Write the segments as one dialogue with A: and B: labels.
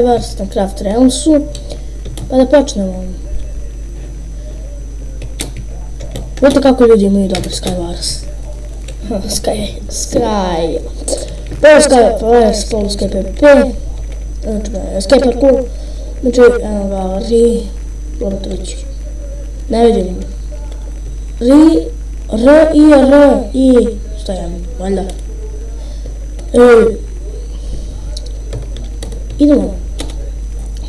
A: Skywars na Craft Realmsu, pa da počnemo. Vidite kako ljudi imaju dobar Skywars. Polska PvP, Sky Parkour, znači evo ga, Lomatović, ne vidim, I, šta je, valjda, idemo,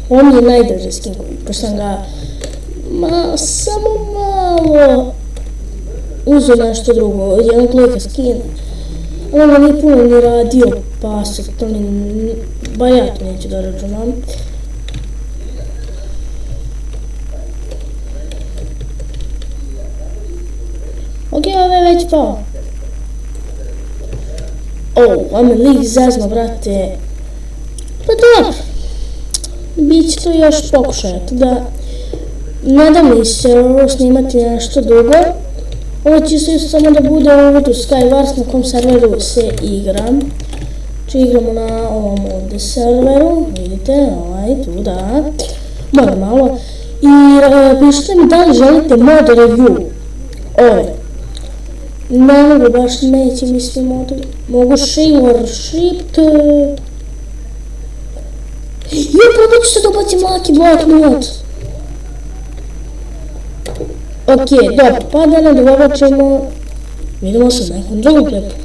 A: on je najdraži skin, pošto sam ga, samo malo uzeo nešto drugo, jednog lika skin, ali ga nije puno ni radio, pa se to ni, ba ja to neću da računam. Ok, ovo je već pao. Ame lik zazma, brate. Pa dobro. Biće to još pokušajati da nadam li se ovo snimati nešto dugo. Ovo će se samo da bude uvid u Skywars na kom serveru se igram. Znači igramo na ovom ovdje serveru, vidite, tu da. Moram malo. I pišite mi da li želite mod review. Ove. Ne mogu baš, neće mislim mod. Mogu share, shift. Probat ću se da ubacim laki blok mod. Ok, dobro, pa da nadovovačemo. Vidimo se u nekom drugom klipu.